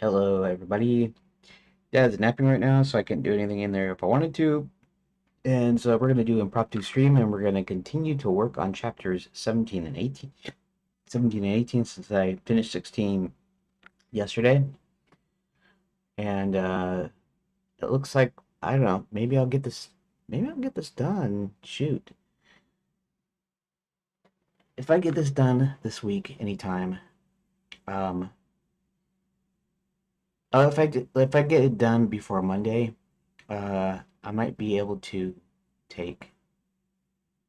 Hello, everybody. Dad's napping right now, so I can't do anything in there if I wanted to. And so we're going to do impromptu stream, and we're going to continue to work on chapters 17 and 18. 17 and 18 since I finished 16 yesterday. And it looks like, I don't know, maybe I'll get this done. Shoot. If I get this done this week anytime, um, if I get it done before Monday, I might be able to take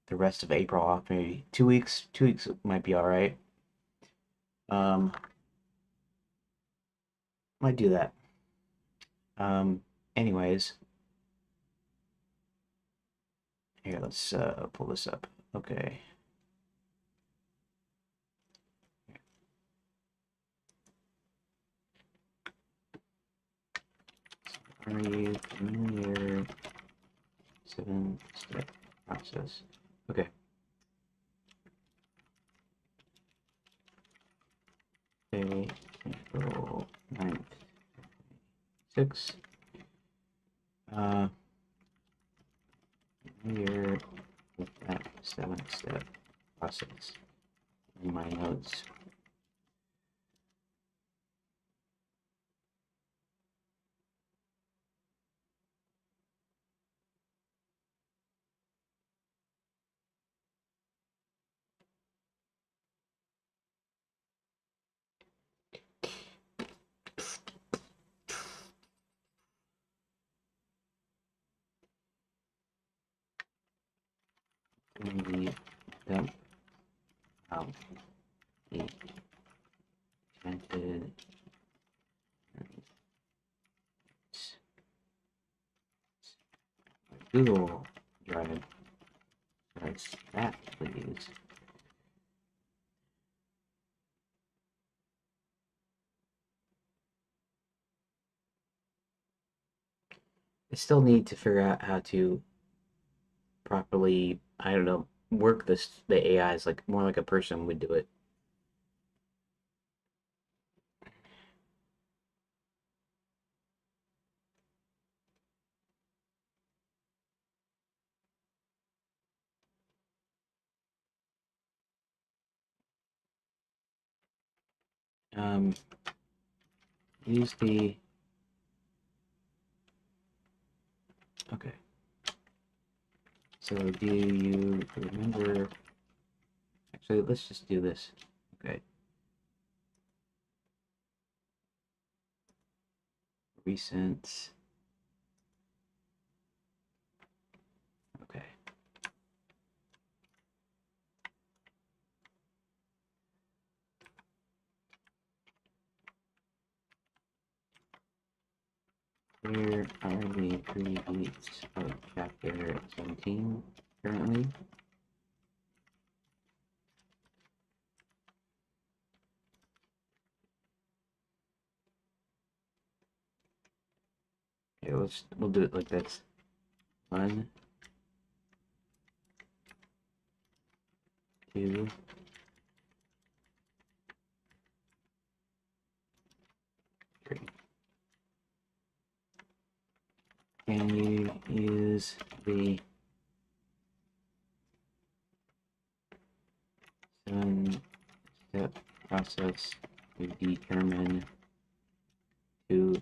the rest of April off. Maybe 2 weeks. 2 weeks might be all right. Um, might do that. Um, anyways, here let's pull this up. Okay. Are you familiar? 7-step process. Okay. Okay. April 9th. 6. Uh, familiar with that 7-step process in my notes. We dump out the enchanted Google Drive. Price that, please. I still need to figure out how to properly, I don't know, work the AIs like more like a person would do it. Um, use the okay. So do you remember? Actually, let's just do this. Okay. Recent. Okay. Where are the 3 weeks of chapter 17 currently? Okay, we'll do it like this. 1, 2, 3. Can you use the 7-step process to determine to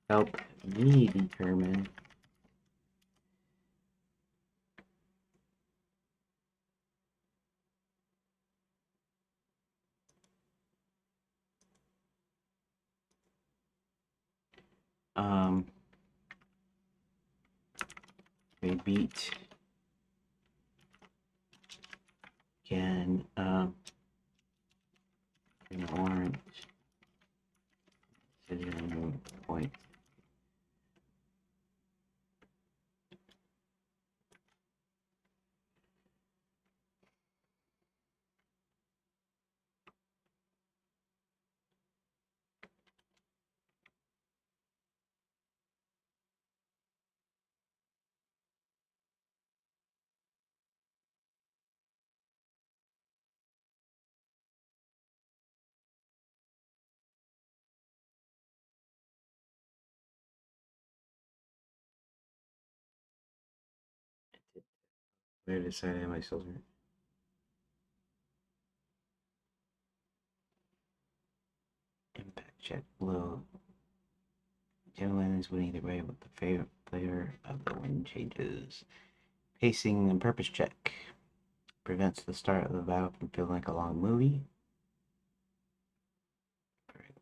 help me determine um a beat can warrant decision point. Where to decide how my souls are. Impact check below. General land is winning the way with the favorite player of the wind changes. Pacing and purpose check. Prevents the start of the battle from feeling like a long movie.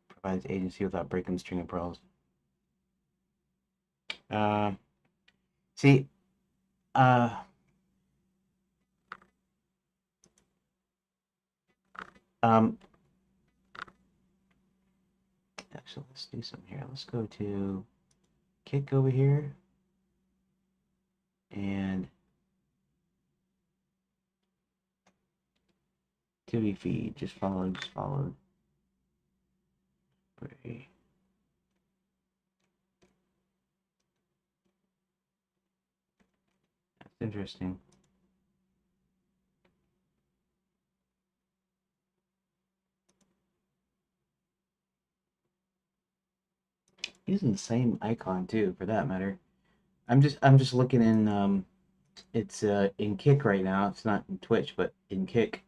Provides agency without breaking the string of pearls. Uh, see, uh, um, actually, let's do something here. Let's go to kick over here and to be feed. Just follow, just follow. That's interesting. Using the same icon too, for that matter. I'm just looking in it's in Kick right now. It's not in Twitch, but in Kick,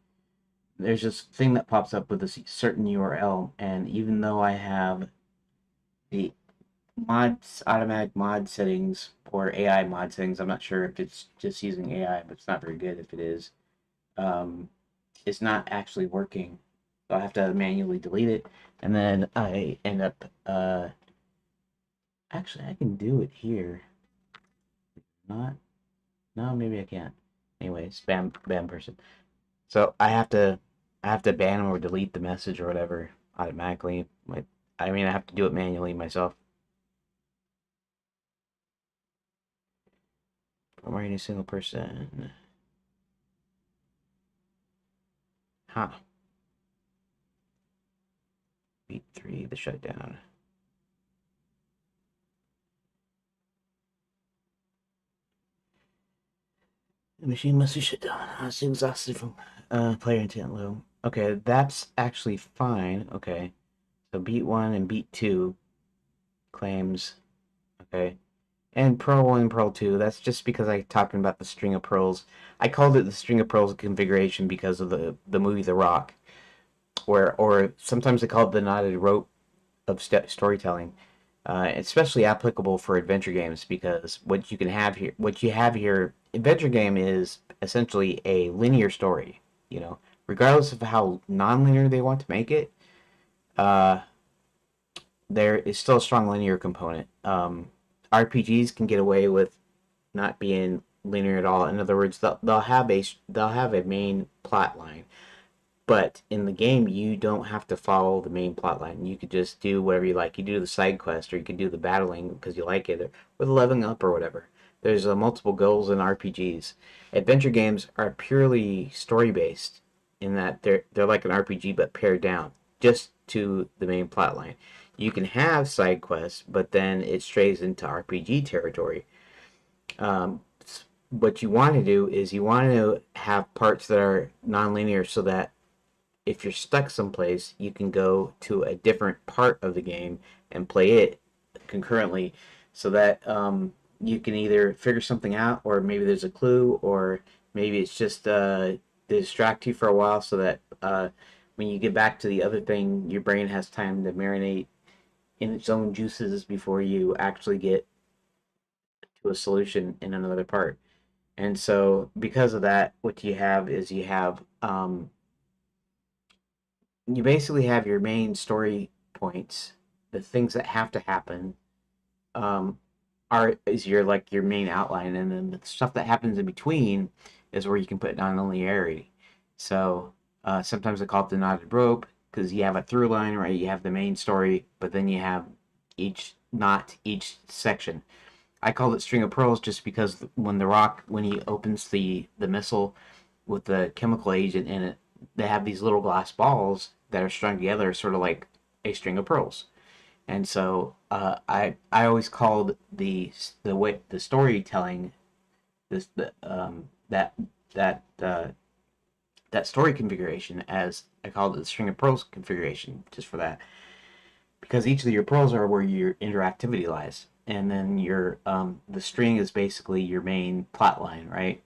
there's this thing that pops up with a certain URL, and even though I have the mods automatic mod settings or AI mod settings, I'm not sure if it's just using AI, but it's not very good if it is. Um, it's not actually working. So I have to manually delete it, and then I end up actually I can do it here. Not no, maybe I can't. Anyway, spam person. So I have to ban them or delete the message or whatever automatically. Like, I mean, I have to do it manually myself. I'm writing a single person. Huh. Beat 3, the shutdown. The machine must be shut down. I was exhausted from player intent low. Okay, that's actually fine. Okay. So beat 1 and beat 2 claims. Okay. And Pearl 1 and Pearl 2, that's just because I talking about the string of pearls. I called it the string of pearls configuration because of the movie The Rock, or sometimes they call it the knotted rope of storytelling. Especially applicable for adventure games because what you have here, adventure game is essentially a linear story. You know, regardless of how non-linear they want to make it, uh, there is still a strong linear component. RPGs can get away with not being linear at all. In other words, they'll have a main plot line, but in the game you don't have to follow the main plot line. You could just do whatever you like. You do the side quest, or you could do the battling because you like it, or the leveling up, or whatever. There's multiple goals in RPGs. Adventure games are purely story based in that they're like an RPG but pared down just to the main plot line. You can have side quests, but then it strays into RPG territory. Um, what you want to do is you want to have parts that are non-linear so that if you're stuck someplace, you can go to a different part of the game and play it concurrently so that you can either figure something out, or maybe there's a clue, or maybe it's just to distract you for a while so that when you get back to the other thing, your brain has time to marinate in its own juices before you actually get to a solution in another part. And so, because of that, what you have is you basically have your main story points, the things that have to happen, um, are is your main outline, and then the stuff that happens in between is where you can put non-linearity. So sometimes I call it the knotted rope because you have a through line, right? You have the main story, but then you have each section. I called it string of pearls just because when he opens the missile with the chemical agent in it, they have these little glass balls that are strung together, sort of like a string of pearls. And so I always called the way the storytelling this the that that story configuration as I called it the string of pearls configuration just for that, because each of your pearls are where your interactivity lies, and then your the string is basically your main plot line, right?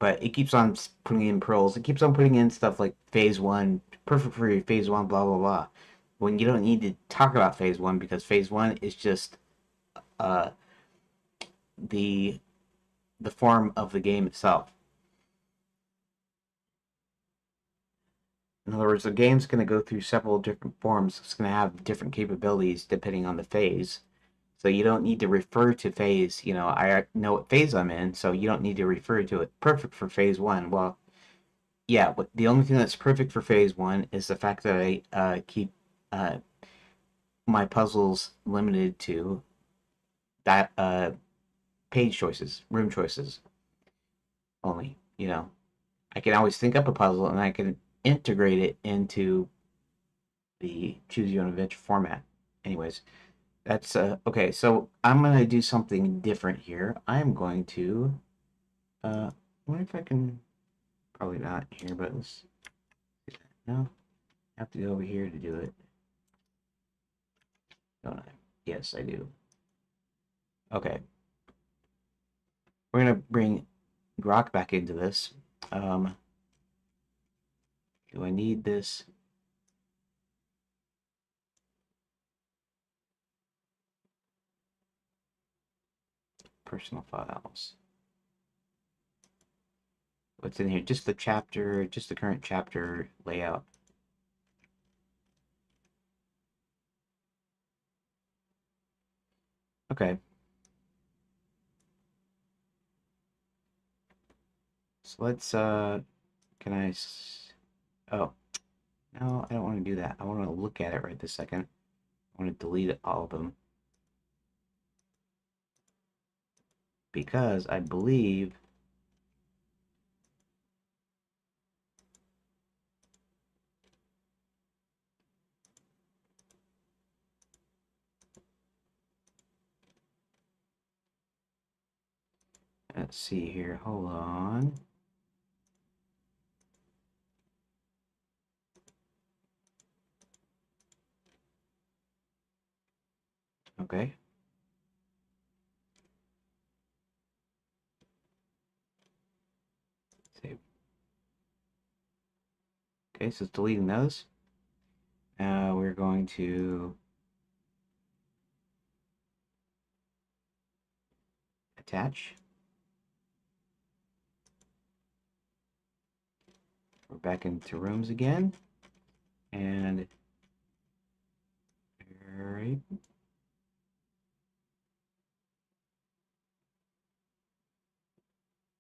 but it keeps on putting in pearls. It keeps on putting in stuff like phase one, perfect for your phase one, blah blah blah. When you don't need to talk about phase one because phase one is just uh, the the form of the game itself. In other words, the game's going to go through several different forms. It's going to have different capabilities depending on the phase. So you don't need to refer to phase. You know, I know what phase I'm in, so you don't need to refer to it. Perfect for phase one. Well, yeah, but the only thing that's perfect for phase one is the fact that I keep uh, my puzzles limited to that page choices, room choices only. You know, I can always think up a puzzle and I can integrate it into the choose your own adventure format. Anyways, that's okay. So I'm gonna do something different here. I'm going to I wonder if I can, probably not here, but let's, no, I have to go over here to do it. Don't I? Yes, I do. Okay, we're gonna bring Grok back into this. Um, do I need this? Personal files. What's in here? Just the chapter, just the current chapter layout. Okay. So let's, can I, oh, no, I don't want to do that. I want to look at it right this second. I want to delete all of them because I believe, let's see here, hold on. Okay. Save. Okay, so it's deleting those. We're going to attach. We're back into rooms again. And right.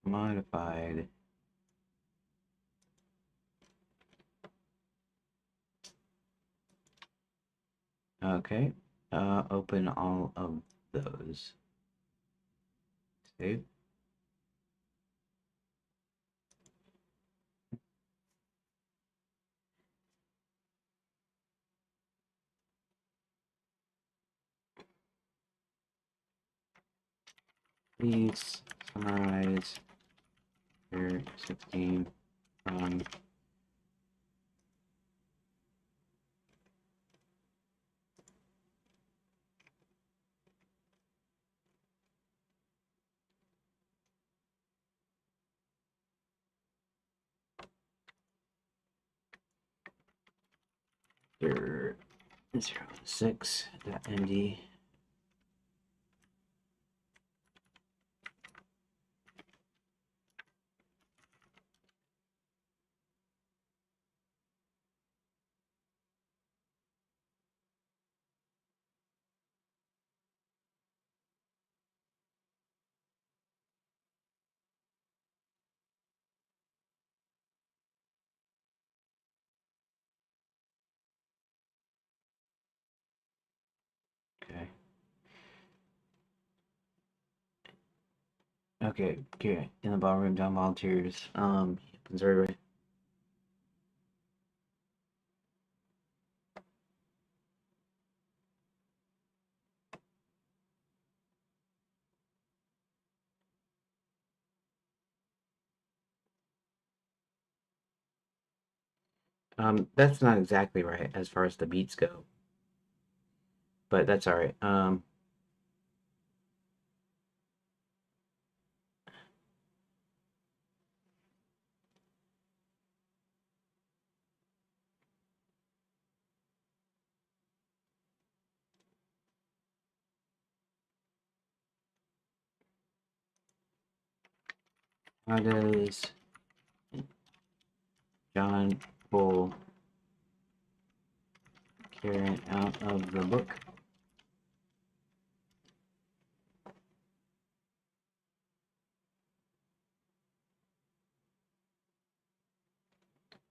Modified. Okay. Open all of those. Save. Please summarize your 16 from your 06.md. Okay. Okay, okay. In the ballroom, down volunteers. Observer. That's not exactly right as far as the beats go, but that's all right. How does John pull Karen out of the book?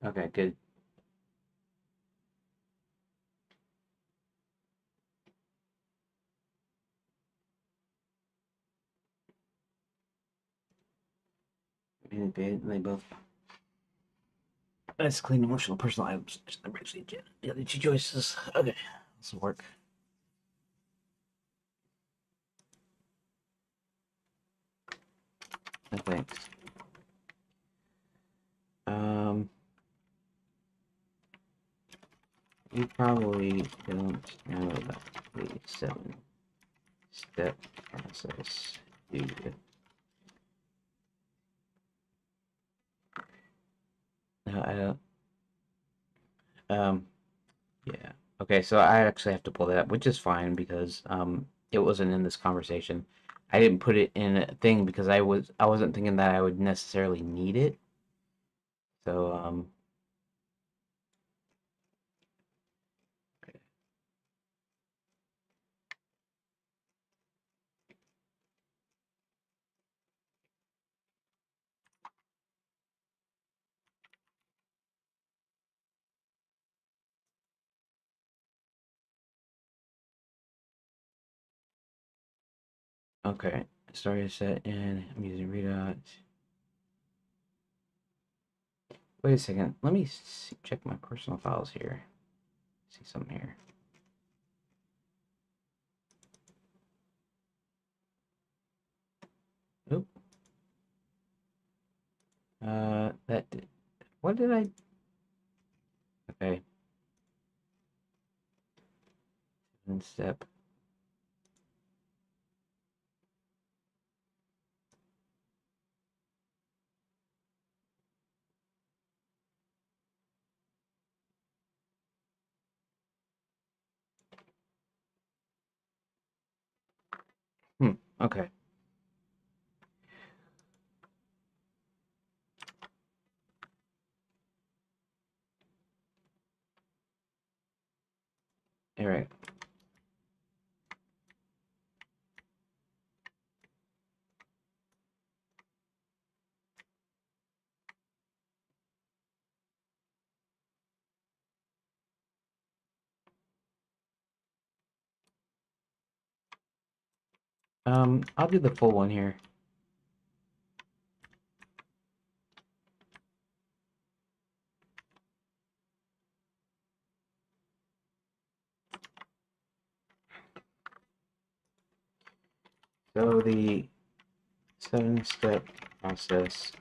Okay, good. They both. That's clean emotional personal items. The other two choices. Okay, this will work. No thanks. You probably don't know about the 7-step process, do you? No, I don't. Yeah. Okay, so I actually have to pull that up, which is fine because it wasn't in this conversation. I didn't put it in a thing because I wasn't thinking that I would necessarily need it. So okay. Story set in. I'm using readout. Wait a second. Let me see, check my personal files here. See something here. Oop. That did. What did I? Okay. 7-step. Okay. All right. I'll do the full one here. So the 7-step process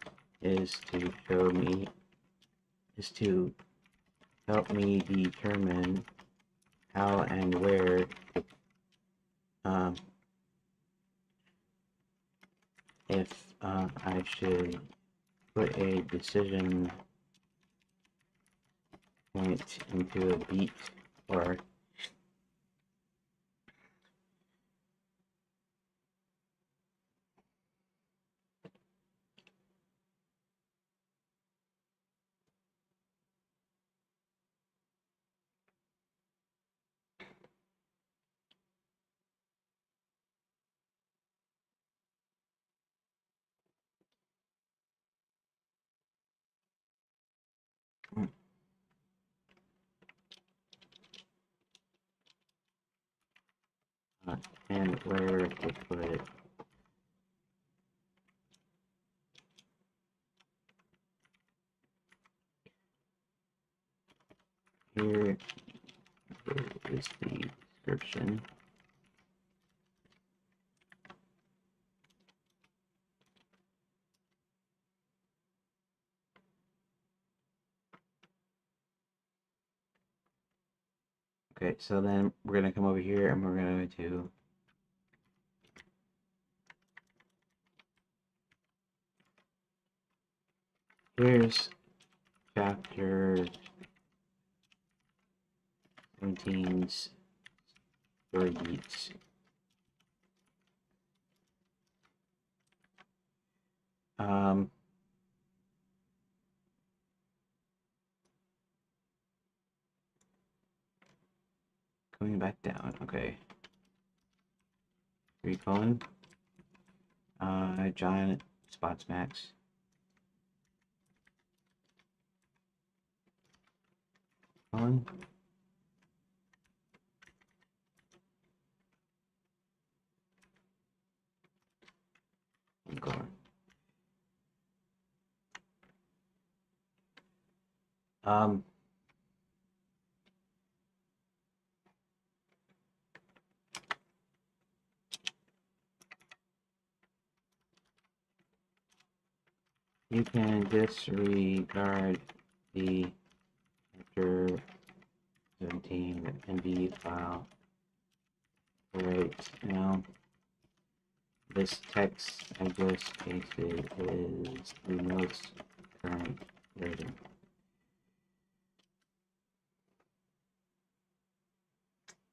is to help me determine how and where um, if I should put a decision point into a beat or and where to put it. Here is the description. Okay, so then we're gonna come over here and we're going to here's chapter 17's story beats. Coming back down. Okay. 3 colon. Giant spots max. Colon. Colon. You can disregard the chapter 17 NV file right now. This text I just pasted is the most current version.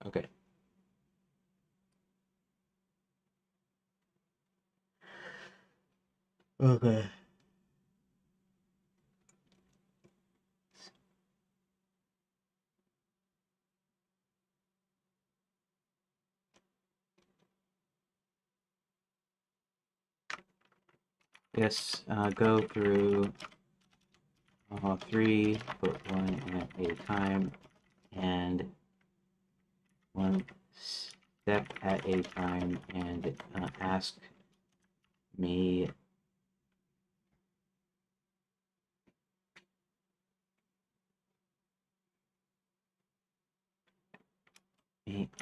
Okay. Okay. Yes, go through 3, put 1 at a time, and 1 step at a time, and ask me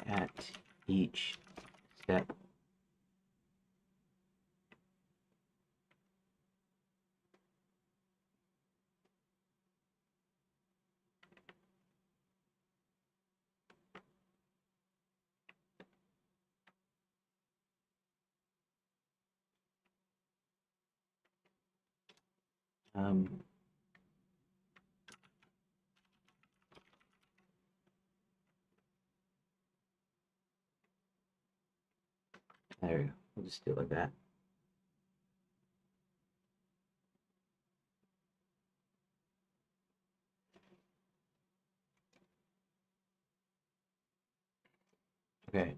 at each step. There we go. We'll just do it like that. Okay.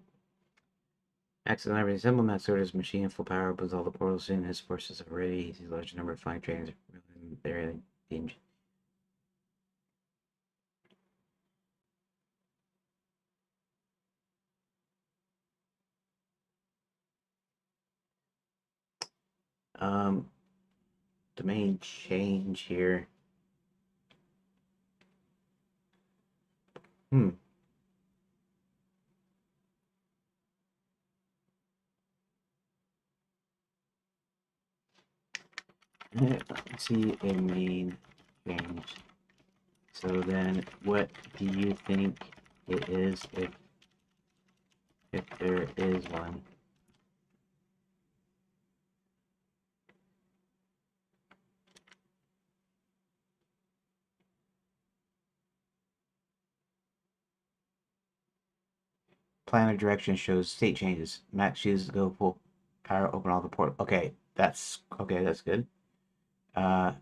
Exzel and every symbol that sort of machine full power opens all the portals in his forces are ready. He sees a large number of flying trains there. Domain change here. Let's see a main change. So then, what do you think it is if there is one? Plan of direction shows state changes. Max chooses to go full power, open all the portals. Okay, that's good. Uh,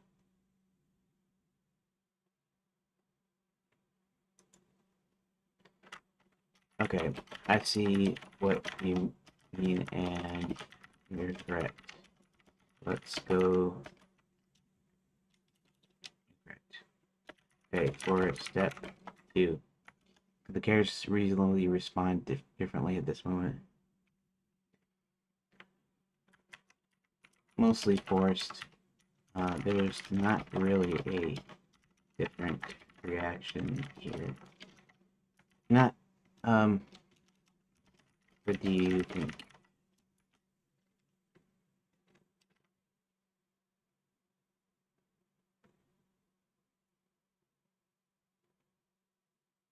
okay, I see what you mean, and you're correct. Let's go. Correct. Okay, for step 2, the characters reasonably respond differently at this moment. Mostly forced. There's not really a different reaction here. Not, what do you think?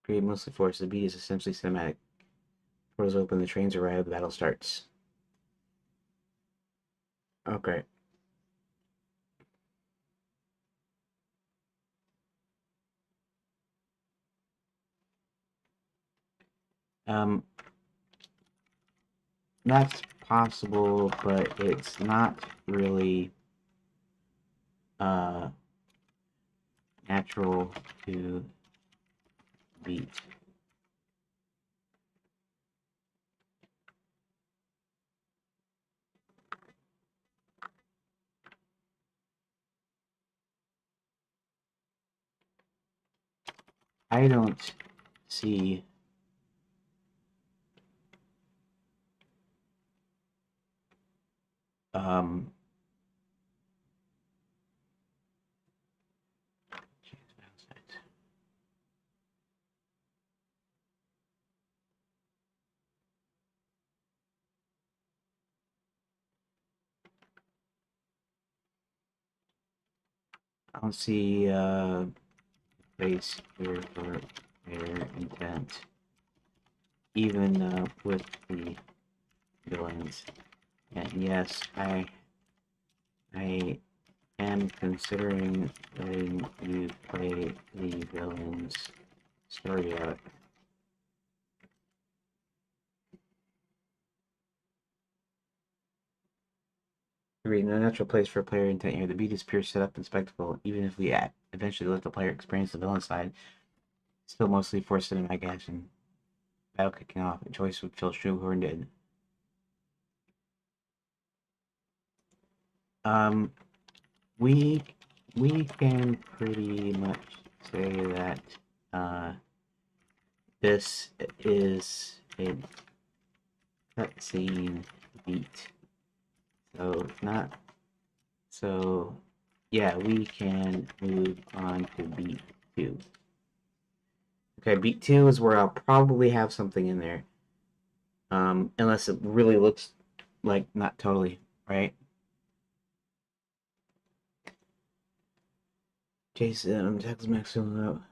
Create mostly forced. The beat is essentially cinematic. Portals open, the trains arrive, the battle starts. Okay. That's possible, but it's not really natural to beat. I don't see um I don't see place here for player intent, even with the villains. And yes, I am considering letting you play the villains story out. 3. No natural place for player intent here. The beat is pure setup and spectacle. Even if we eventually let the player experience the villain side, it's still mostly for cinematic action. Battle kicking off. A choice would feel shoehorned in. Um, we can pretty much say that this is a cutscene beat. So not so yeah, we can move on to beat 2. Okay, beat 2 is where I'll probably have something in there. Unless it really looks like not totally, right? Jason, Texas Maximum.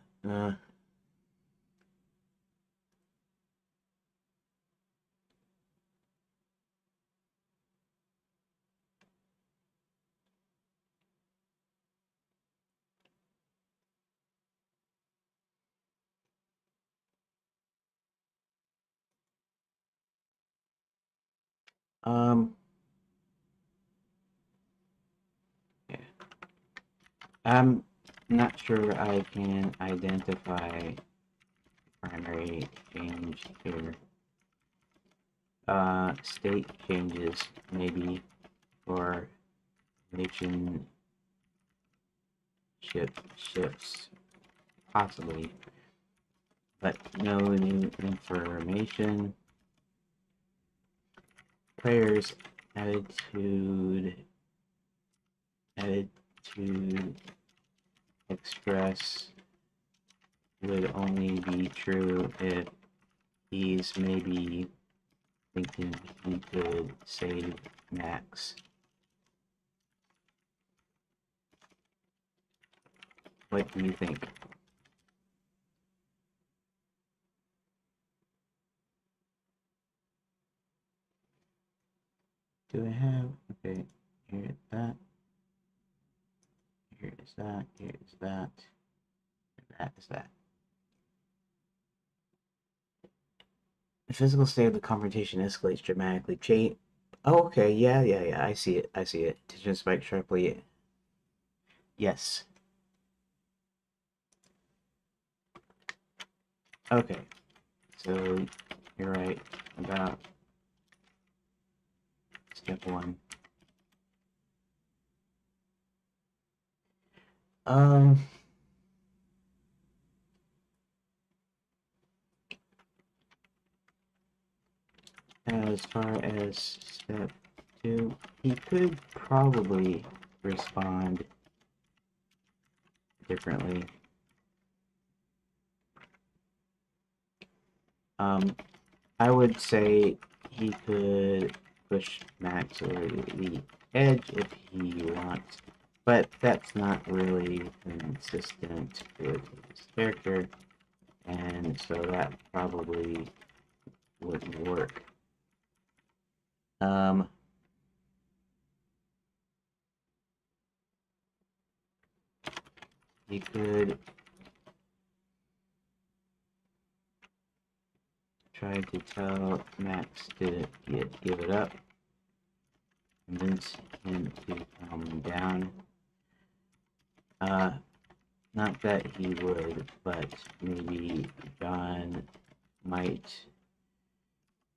Um, yeah. I'm not sure I can identify primary change here. State changes, maybe, or nation shifts, possibly, but no new information. Players' attitude express would only be true if he's maybe thinking he could save Max. What do you think? Do I have? Okay, here is that. Here is that. Here is that. And that is that. The physical state of the confrontation escalates dramatically. Oh, okay. Yeah. I see it. I see it. Tension spikes sharply. Yes. Okay. So you're right about step 1. Um. As far as step 2, he could probably respond differently. I would say he could push Max over the edge if he wants, but that's not really consistent with his character, and so that probably wouldn't work. He could try to tell Max to give it up, convince him to calm down. Not that he would, but maybe John might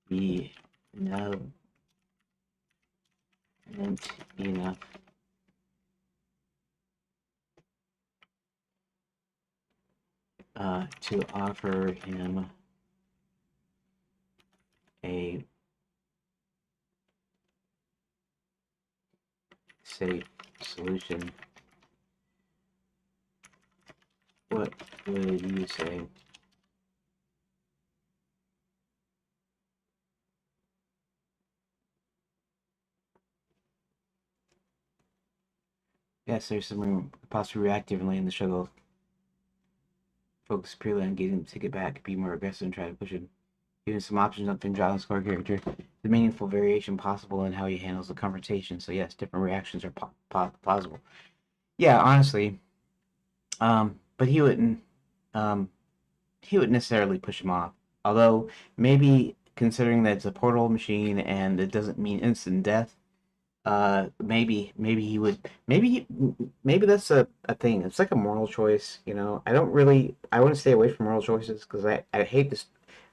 be enough. to offer him a safe solution. What would you say? Yes, there's some room. Possibly react differently in the struggle. Focus purely on getting him to get back, be more aggressive, and try to push him. Giving some options up to John's core character. The meaningful variation possible in how he handles the confrontation. So yes, different reactions are possible. Yeah, honestly, but he wouldn't necessarily push him off. Although maybe considering that it's a portal machine and it doesn't mean instant death, maybe he would maybe that's a thing. It's like a moral choice, you know. I want to stay away from moral choices because I hate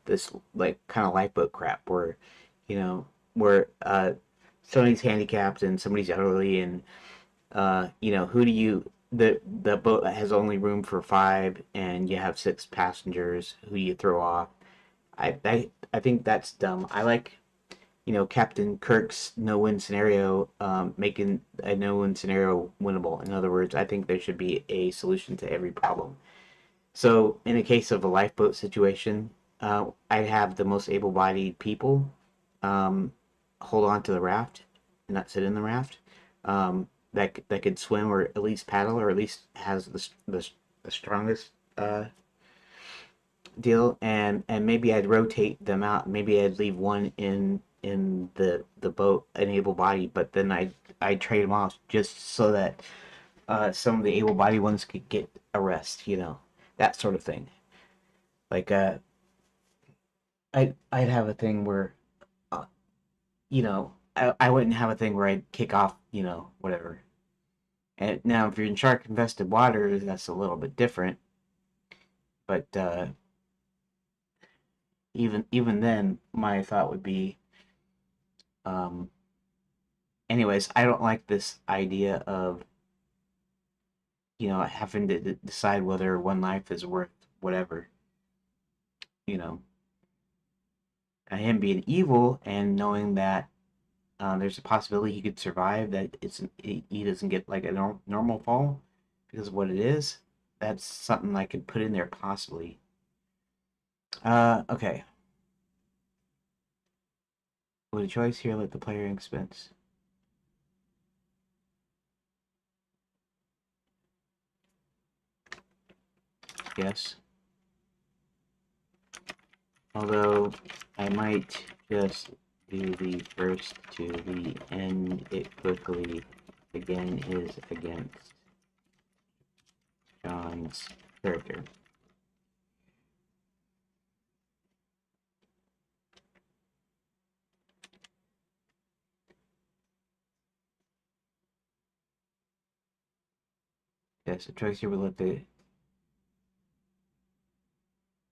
this like kind of lifeboat crap where, you know, where somebody's handicapped and somebody's elderly and you know, who do you the boat has only room for five and you have six passengers, who do you throw off? I think that's dumb. I like, you know, Captain Kirk's no-win scenario, making a no-win scenario winnable. In other words, I think there should be a solution to every problem. So, in the case of a lifeboat situation, I'd have the most able-bodied people um, hold on to the raft and not sit in the raft. That could swim or at least paddle or at least has the strongest deal, and maybe I'd rotate them out. Maybe I'd leave one in the boat, an able body, but then I'd trade them off just so that some of the able bodied ones could get a rest, you know, that sort of thing. Like I'd have a thing where uh, you know, I wouldn't have a thing where I'd kick off, you know, whatever. And now if you're in shark infested waters, that's a little bit different. But even then, my thought would be, um, anyways, I don't like this idea of, you know, having to decide whether one life is worth whatever, you know, him being evil and knowing that there's a possibility he could survive, that he doesn't get like a normal fall because of what it is. That's something I could put in there possibly. Okay. With a choice here, let the player expense. Yes. Although I might just do the first to the end it quickly again is against John's character. Yes, the choice here will let the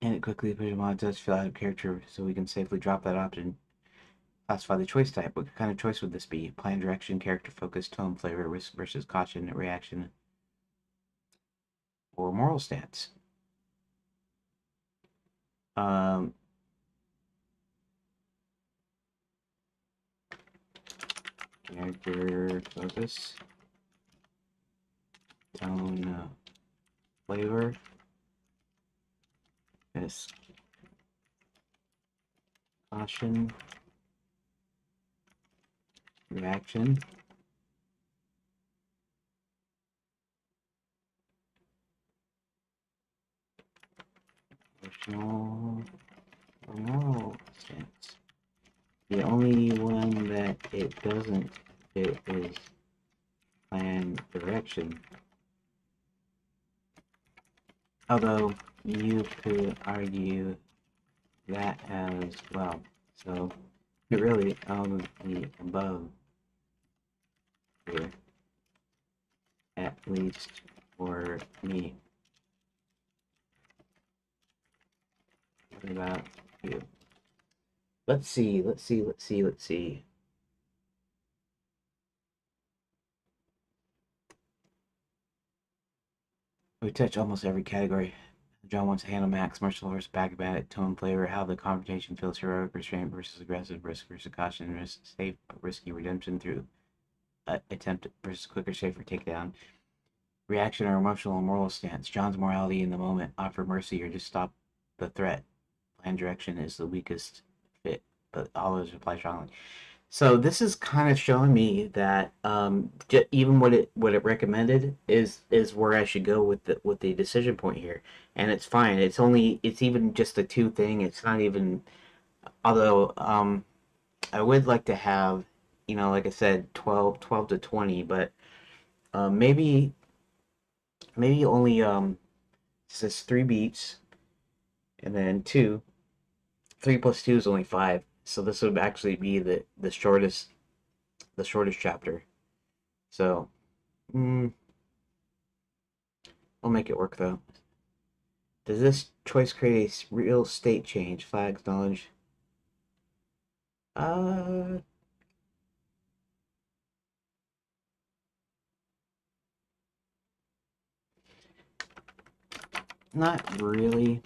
end it quickly put him on does feel out of character, so we can safely drop that option. Classify the choice type. What kind of choice would this be? Plan direction, character focus, tone, flavor, risk versus caution, reaction, or moral stance? Um, Character focus, tone, flavor, risk, caution, reaction. Emotional or moral stance. The only one that it doesn't fit is plan direction. Although you could argue that as well. So really all of the above here, at least for me. What about you? Let's see. We touch almost every category. John wants to handle Max, martial arts, back tone, flavor, how the confrontation feels heroic, restraint versus aggressive, risk versus caution, risk, safe, risky redemption through attempt versus quicker, safer takedown. Reaction or emotional and moral stance. John's morality in the moment, offer mercy or just stop the threat. Plan direction is the weakest fit, but all those apply strongly. So this is kind of showing me that even what it recommended is where I should go with the decision point here, and it's fine. It's even just a two thing. It's not even, although I would like to have, like I said, 12 to 20, but maybe only it says 3 beats, and then 3 plus 2 is only 5. So this would actually be the shortest chapter. So I'll make it work though. Does this choice create a real state change? Flags, knowledge. Uh, Not really.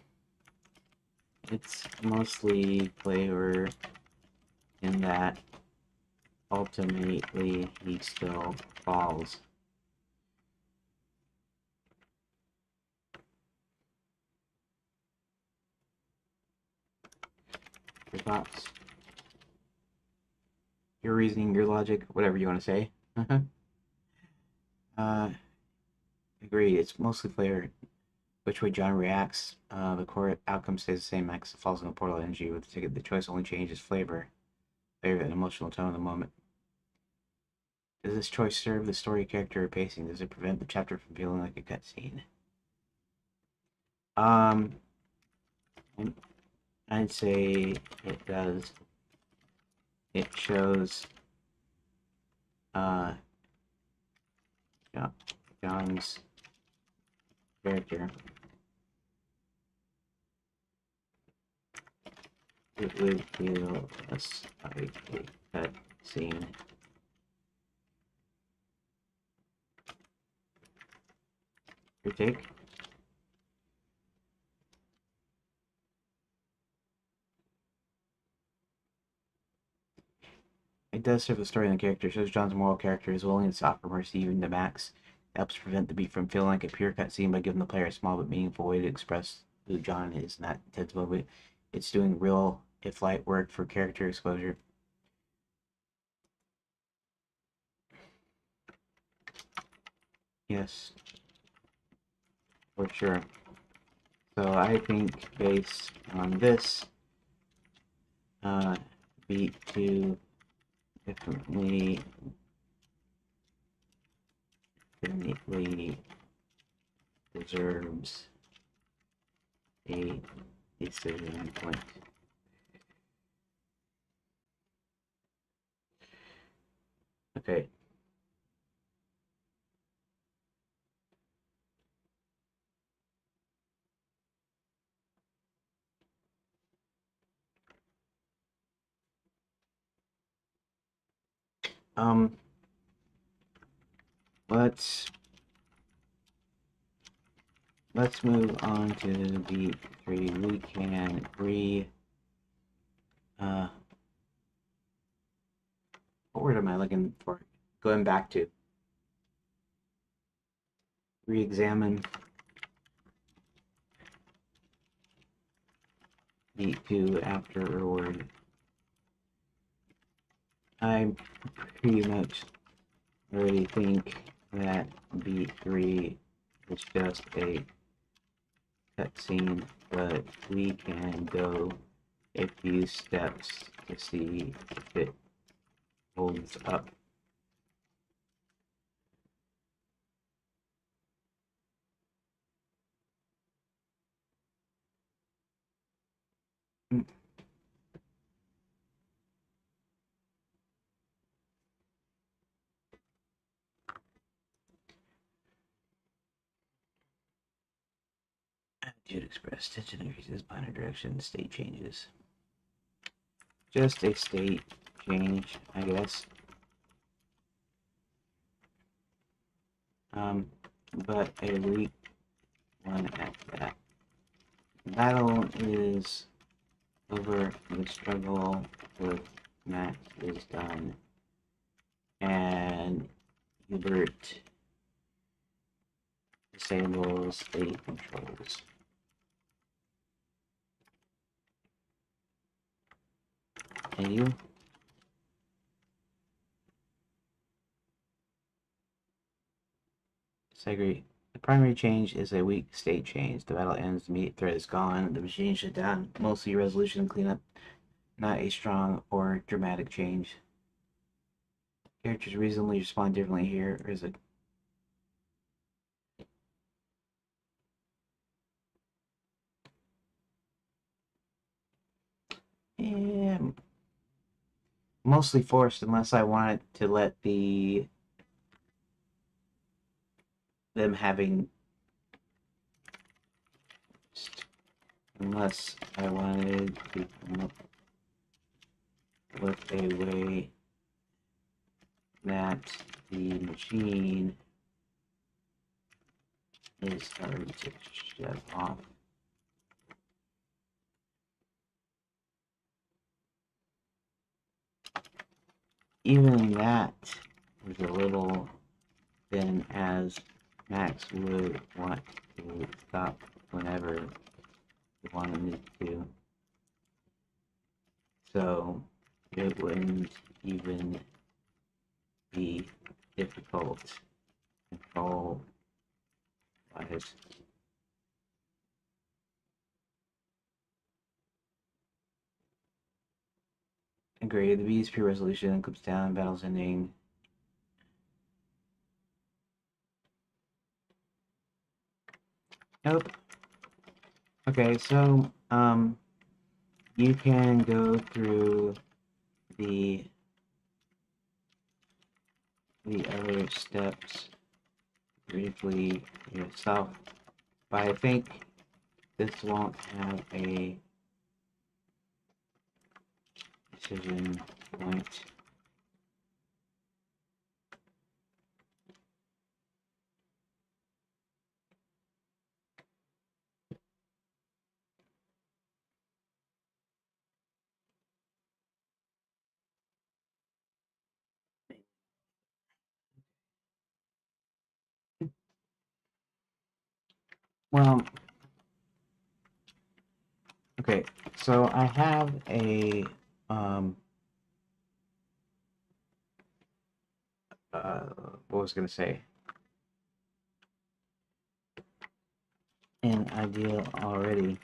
It's mostly flavor in that ultimately he still falls. Your thoughts? Your reasoning, your logic, whatever you want to say. uh, Agreed. It's mostly flavor. Which way John reacts, the core outcome stays the same. Max falls in the portal energy with the ticket. The choice only changes flavor and emotional tone of the moment. Does this choice serve the story, character, or pacing? Does it prevent the chapter from feeling like a cutscene? Um, I'd say it does. It shows uh, John's character. It would feel less like a cutscene. Your take? It does serve the story and the character. It shows John's moral character, his willingness to offer mercy even to Max. It helps prevent the beat from feeling like a pure cutscene by giving the player a small but meaningful way to express who John is in that intense moment. It's doing real, if light work, for character exposure. Yes, for sure. So I think based on this, beat 2 definitely deserves a decision point. Okay. Um, let's move on to beat 3. We can what word am I looking for? Going back to re-examine beat 2 after reward. I pretty much already think that beat 3 is just a cutscene, but we can go a few steps to see if it holds up. Attitude express, tension increases, binary direction, state changes. Just a state change, I guess. But a weak one at that. battle is over. The struggle with Max is done. And Hubert disables the controls. And you? Disagree. The primary change is a weak state change. The battle ends, the immediate threat is gone, the machine shut down. Mostly resolution and cleanup, not a strong or dramatic change. Characters reasonably respond differently here, or is it? Yeah, mostly forced unless I wanted to let them having, unless I wanted to come up with a way that the machine is starting to shut off. Even that was a little thin, as Max would want to stop whenever he wanted to. So it wouldn't even be difficult control wise. Agree. The BSP resolution comes down, battle's ending. Nope. Okay, so you can go through the other steps briefly yourself, but I think this won't have a decision point. Well, okay, so I have a what was I gonna say? An idea already.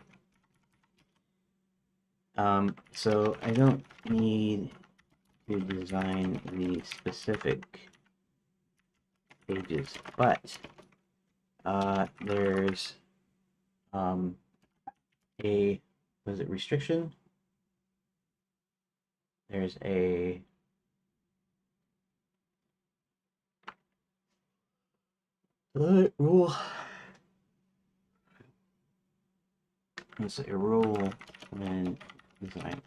So I don't need to design the specific pages, but there's a, was it restriction? There's a rule. It's a rule when design.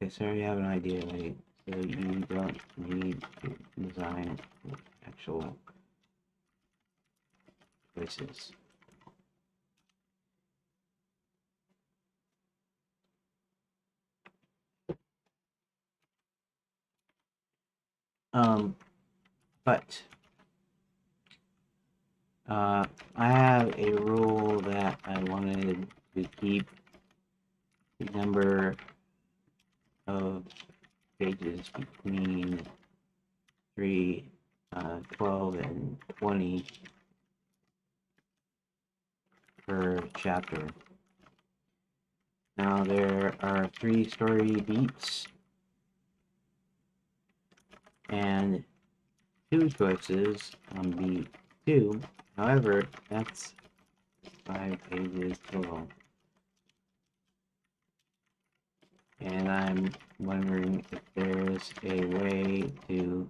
Okay, so you have an idea, right? So you don't need to design actual places. But I have a rule that I wanted to keep the number of pages between 12, and 20 per chapter. Now there are 3 story beats and 2 choices on beat 2. However, that's 5 pages total. And I'm wondering if there's a way to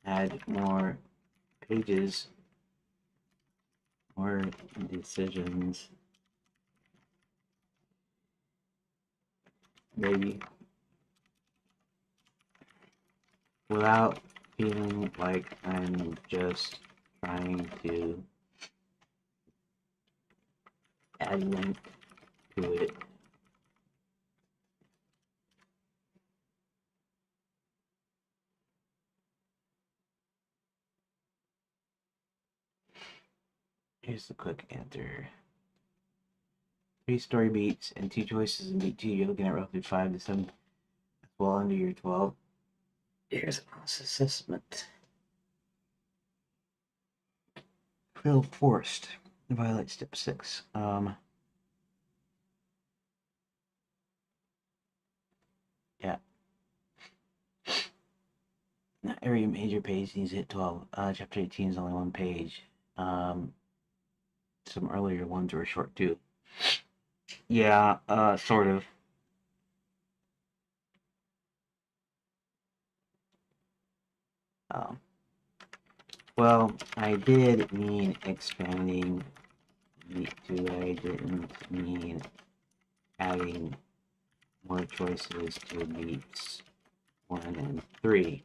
add more pages, more decisions, maybe, without feeling like I'm just trying to add length to it. Here's the quick answer. 3 story beats and 2 choices in beat 2, you're looking at roughly 5 to 7. That's well under your 12. Here's an assessment. Feel forced. Violate step 6. Yeah. Not every major page needs to hit 12. Chapter 18 is only 1 page. Some earlier ones were short too. Yeah, sort of. Um, well, I did mean expanding beat 2. I didn't mean adding more choices to beats 1 and 3.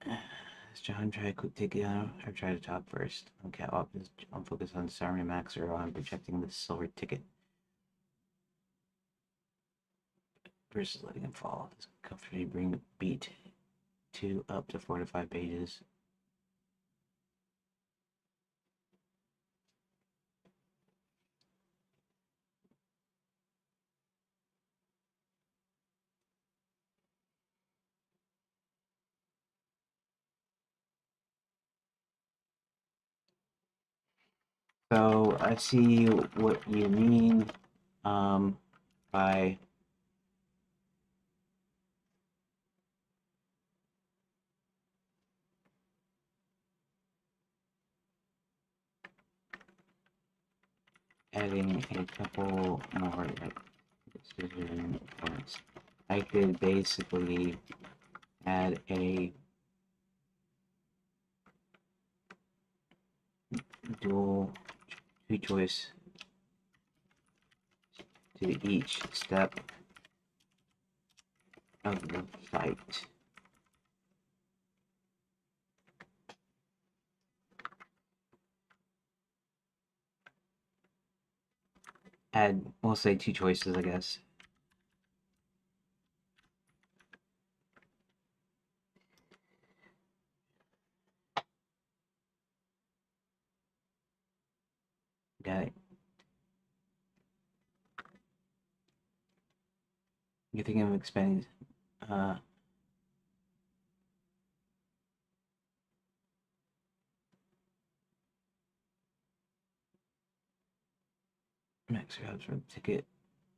Let's John try a quick ticket or try to talk first. Okay, I'll focus on disarming Max or on protecting the silver ticket versus letting him fall. This comfortably bring beat 2 up to 4 to 5 pages. So I see what you mean by adding a couple more decision points. I could basically add a dual choice to each step of the fight. We'll say 2 choices, I guess. Got it. You're thinking of expanding max routes for the ticket.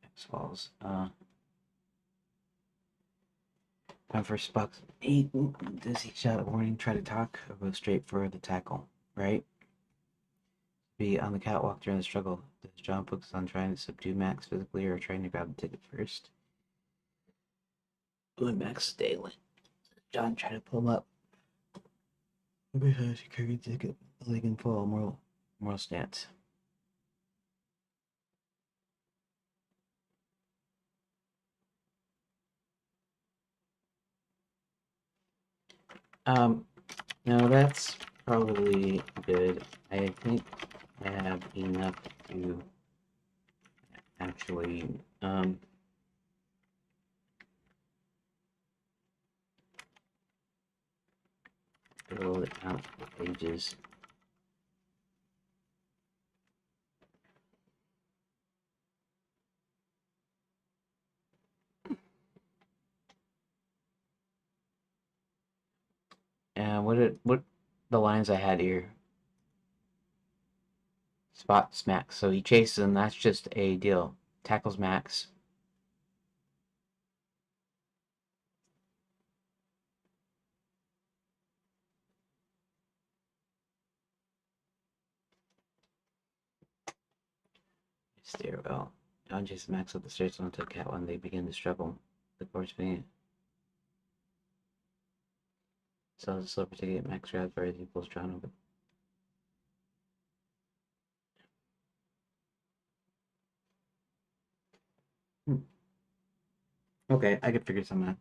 X falls. Time for Spock's 8. Does he shout a warning, try to talk, or go straight for the tackle? Right? Be on the catwalk during the struggle. Does John focus on trying to subdue Max physically or trying to grab the ticket first? When Max stay lit. John try to pull him up. Maybe I should carry the ticket. Leg and fall. Moral stance. No, that's probably good. I think I have enough to actually fill it out the pages. And what the lines I had here? Spots Max. So he chases him. That's just a deal. Tackles Max. Stairwell. John chases Max up the stairs onto the cat when they begin to struggle. The course being sells a silver ticket. Max grabs very he pulls John over. Okay, I could figure something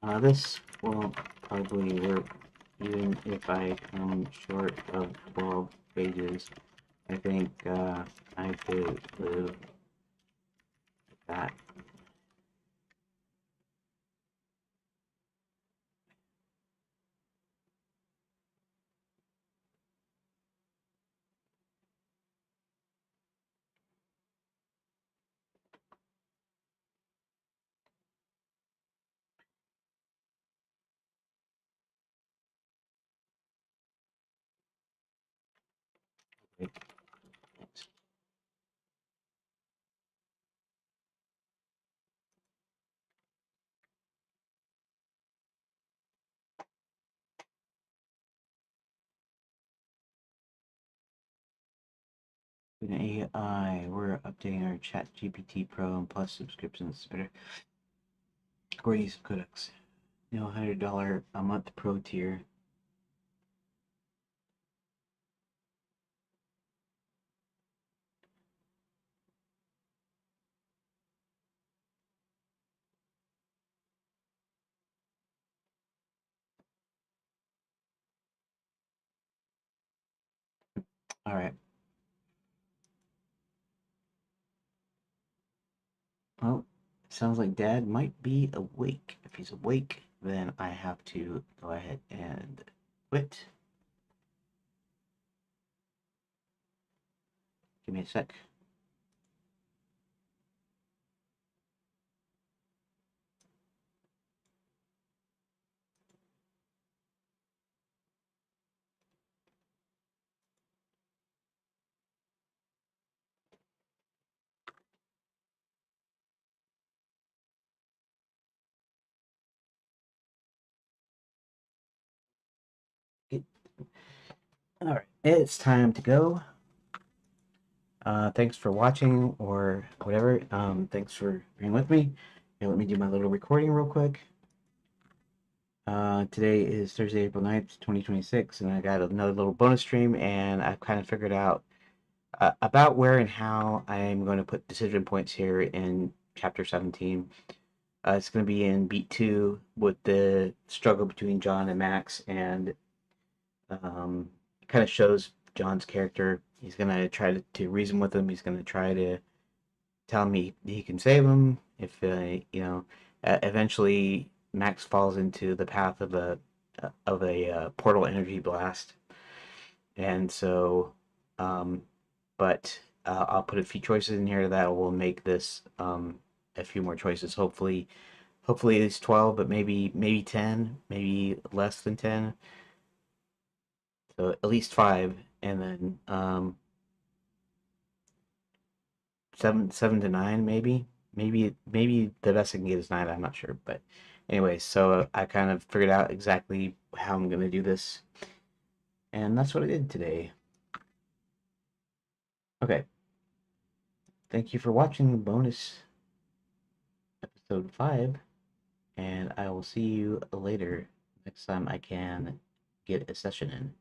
out. This will probably work even if I come short of 12 pages. I think I could live with that. Wait, with an AI, we're updating our Chat GPT Pro and Plus subscriptions. Better Grace Codex. No $100 a month pro tier. All right. Well, sounds like Dad might be awake. If he's awake, then I have to go ahead and quit. Give me a sec. All right, it's time to go. Thanks for watching or whatever. Thanks for being with me. Here, let me do my little recording real quick. Today is Thursday, April 9th, 2026, and I got another little bonus stream, and I've kind of figured out about where and how I'm going to put decision points here in chapter 17. It's going to be in beat 2 with the struggle between John and Max, and it kind of shows John's character. He's going to try to reason with him. He's going to try to tell him he can save him. If eventually Max falls into the path of a portal energy blast, and so, but I'll put a few choices in here that will make this a few more choices. Hopefully it's 12, but maybe 10, maybe less than 10. So at least 5, and then 7 to 9, maybe the best I can get is 9. I'm not sure, but anyway, so I kind of figured out exactly how I'm gonna do this, and that's what I did today. Okay, thank you for watching the bonus episode 5, and I will see you later next time I can get a session in.